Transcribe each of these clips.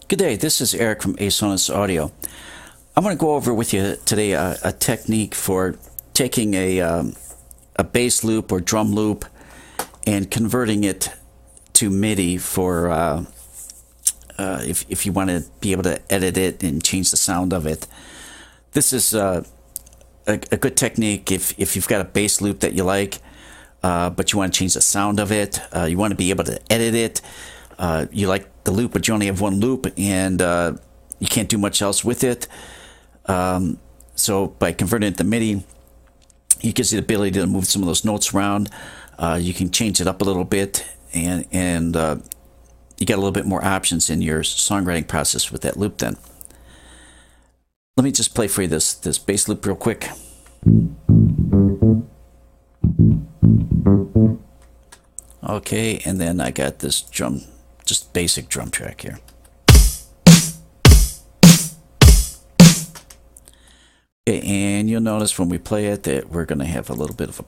Good day, this is Eric from Asonus Audio. I'm going to go over with you today a technique for taking a bass loop or drum loop and converting it to Midi for if you want to be able to edit it and change the sound of it. This is a good technique if you've got a bass loop that you like, but you want to change the sound of it. You want to be able to edit it. You like the loop, but you only have one loop, and you can't do much else with it. So by converting it to Midi, it gives you the ability to move some of those notes around. You can change it up a little bit, and you get a little bit more options in your songwriting process with that loop. Then let me just play for you this bass loop real quick. Okay, and then I got this drum, just basic drum track here. Okay, and you'll notice when we play it that we're going to have a little bit of a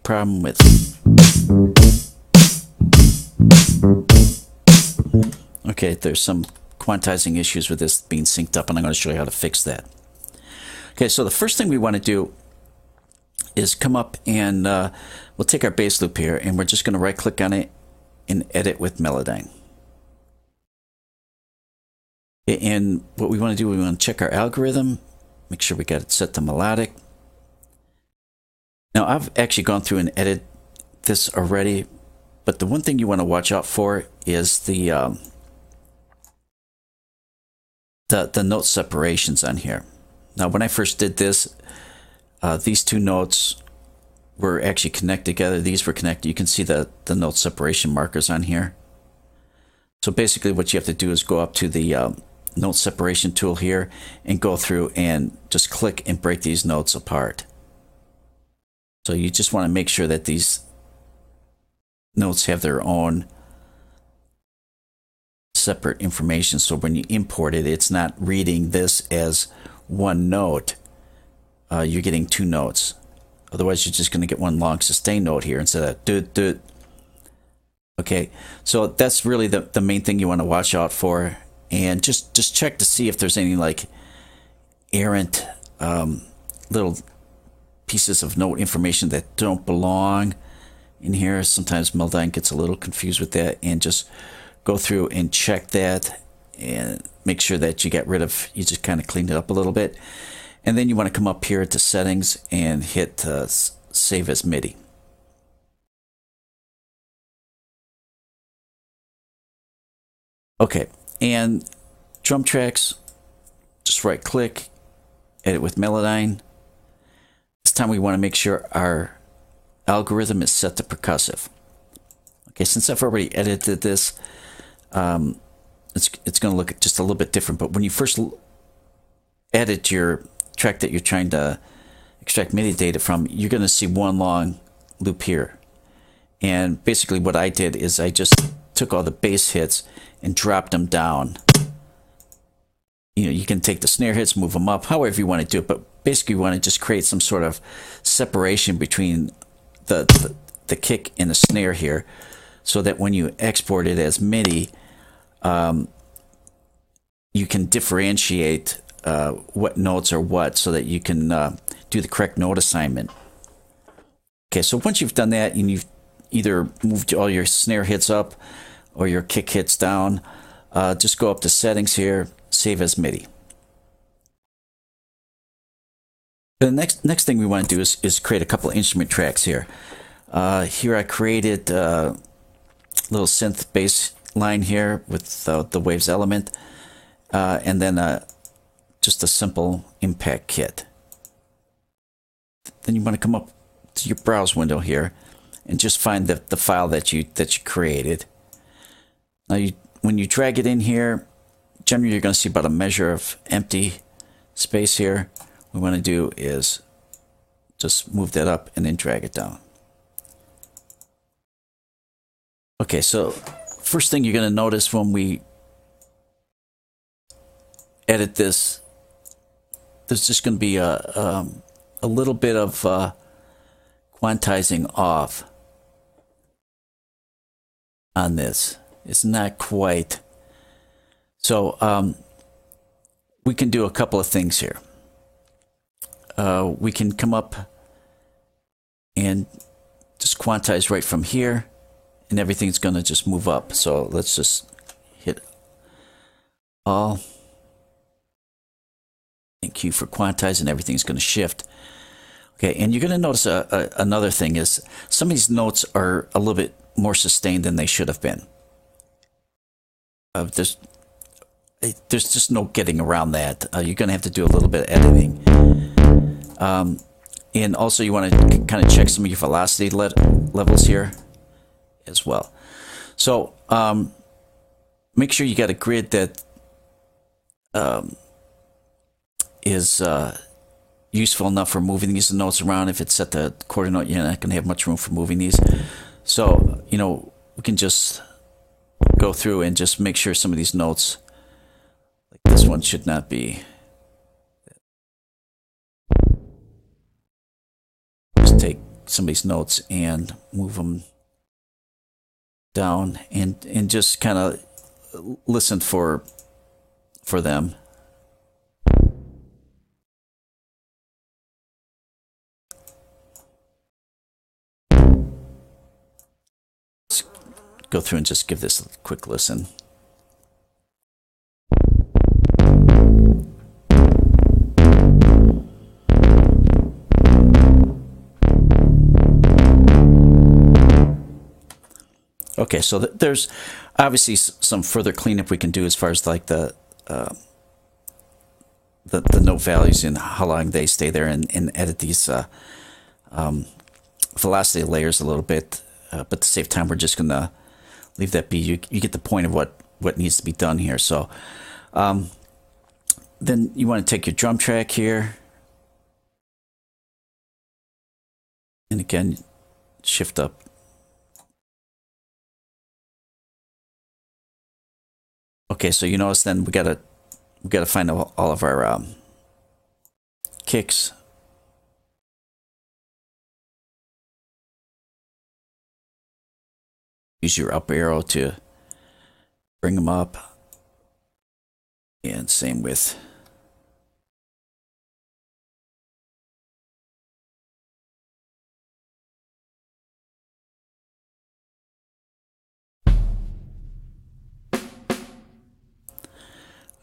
problem with. Okay, there's some quantizing issues with this being synced up, and I'm going to show you how to fix that. Okay, so the first thing we want to do is come up and we'll take our bass loop here, and we're just going to right click on it and edit with Melodyne. And what we want to do, we want to check our algorithm, make sure we got it set to melodic. Now I've actually gone through and edited this already, but the one thing you want to watch out for is the note separations on here. Now when I first did this, these two notes were actually connected together. These were connected. You can see the note separation markers on here. So basically what you have to do is go up to the note separation tool here and go through and just click and break these notes apart. So you just want to make sure that these notes have their own separate information, so when you import it, it's not reading this as one note. You're getting two notes. Otherwise you're just going to get one long sustained note here instead of doot. Okay, so that's really the main thing you want to watch out for, and just check to see if there's any like errant little pieces of note information that don't belong in here. Sometimes Melodyne gets a little confused with that, and just go through and check that and make sure that you you just kind of cleaned it up a little bit. And then you want to come up here to settings and hit save as Midi. Okay, and drum tracks, just right click, edit with Melodyne. This time we want to make sure our algorithm is set to percussive. Okay, since I've already edited this, it's going to look just a little bit different, but when you first edit your track that you're trying to extract MIDI data from, you're going to see one long loop here. And basically what I did is I just took all the bass hits and dropped them down. You know, you can take the snare hits, move them up, however you want to do it, but basically you want to just create some sort of separation between the kick and the snare here, so that when you export it as MIDI, you can differentiate what notes are what, so that you can do the correct note assignment. Okay, so once you've done that and you've either moved all your snare hits up or your kick hits down, just go up to settings here, save as Midi. The next thing we want to do is create a couple of instrument tracks here. Here I created a little synth bass line here with the waves element, and then just a simple impact kit. Then you want to come up to your browse window here and just find the file that you created. Now when you drag it in here, generally you're going to see about a measure of empty space here. What we want to do is just move that up and then drag it down. Okay, so first thing you're going to notice when we edit this, there's just going to be a little bit of quantizing off on this. It's not quite So we can do a couple of things here. We can come up and just quantize right from here, and everything's going to just move up. So let's just hit all and Q for quantize, and everything's going to shift. Okay, and you're going to notice another thing is some of these notes are a little bit more sustained than they should have been. There's just no getting around that. You're going to have to do a little bit of editing. And also you want to kind of check some of your velocity levels here as well. So make sure you got a grid that is useful enough for moving these notes around. If it's set the quarter note, you're not going to have much room for moving these. So, you know, we can just go through and just make sure some of these notes, like this one, should not be. Just take some of these notes and move them down and just kind of listen for them. Let's go through and just give this a quick listen. Okay, so there's obviously some further cleanup we can do as far as like the note values and how long they stay there, and edit these velocity layers a little bit. But to save time, we're just gonna leave that be. You get the point of what needs to be done here. So then you want to take your drum track here, and again shift up. Okay, so you notice then we gotta find all of our kicks. Use your up arrow to bring them up, and same with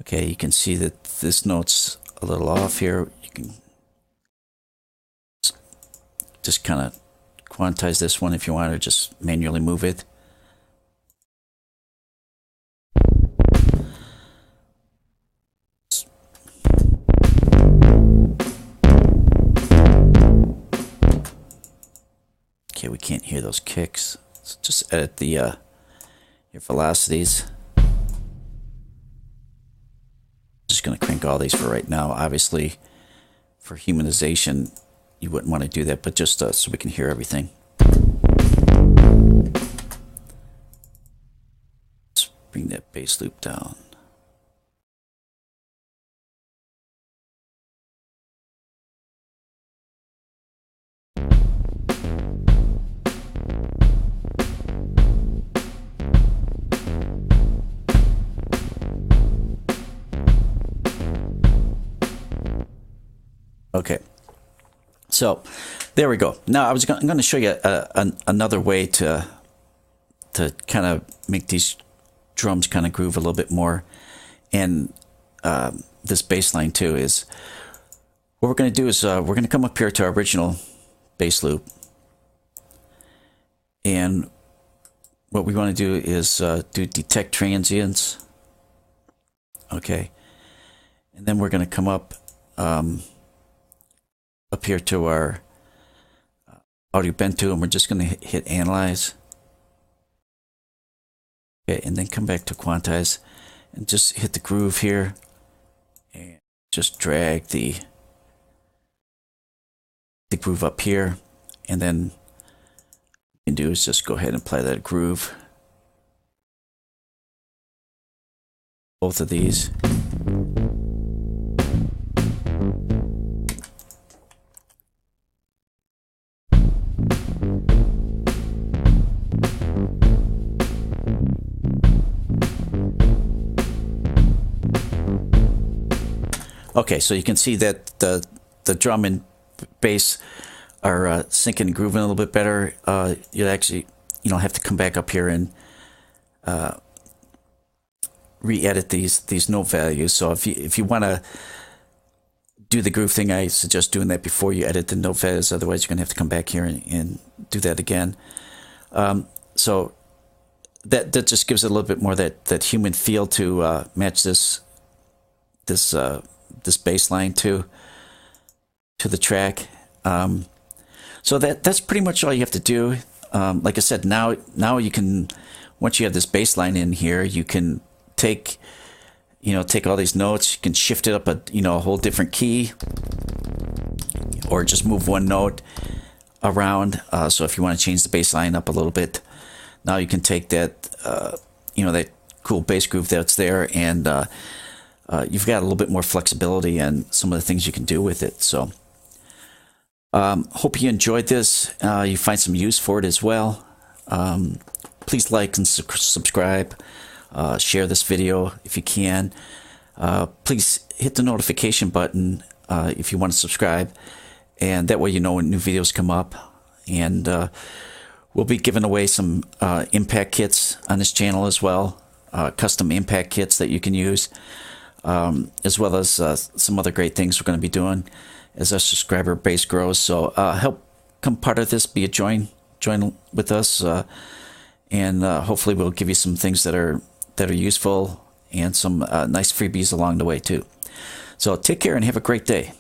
okay, you can see that this note's a little off here. You can just kind of quantize this one if you want to just manually move it. Okay, we can't hear those kicks. So just edit the your velocities. Just going to crank all these for right now. Obviously, for humanization, you wouldn't want to do that, but just so we can hear everything. Let's bring that bass loop down. Okay, so there we go. Now I'm going to show you another way to kind of make these drums kind of groove a little bit more, and this bass line too. Is what we're going to do is we're going to come up here to our original bass loop, and what we want to do is do detect transients. Okay, and then we're going to come up here to our audio bend to, and we're just going to hit analyze. Okay, and then come back to quantize and just hit the groove here and just drag the groove up here, and then what you can do is just go ahead and apply that groove. Both of these. Okay, so you can see that the drum and bass are syncing and grooving a little bit better. You actually, have to come back up here and re-edit these note values. So if you want to do the groove thing, I suggest doing that before you edit the note values. Otherwise, you're going to have to come back here and do that again. So that just gives it a little bit more that human feel to match this bass line to the track. So that's pretty much all you have to do. Like I said, now you can, once you have this bass line in here, you can take all these notes, you can shift it up a whole different key, or just move one note around. So if you want to change the bass line up a little bit, now you can take that that cool bass groove that's there, and you've got a little bit more flexibility and some of the things you can do with it. So hope you enjoyed this. You find some use for it as well. Please like and subscribe. Share this video if you can. Please hit the notification button if you want to subscribe, and that way you know when new videos come up. And we'll be giving away some impact kits on this channel as well, custom impact kits that you can use, as well as some other great things we're going to be doing as our subscriber base grows. So help become part of this, be a join with us, and hopefully we'll give you some things that are useful, and some nice freebies along the way too. So take care and have a great day.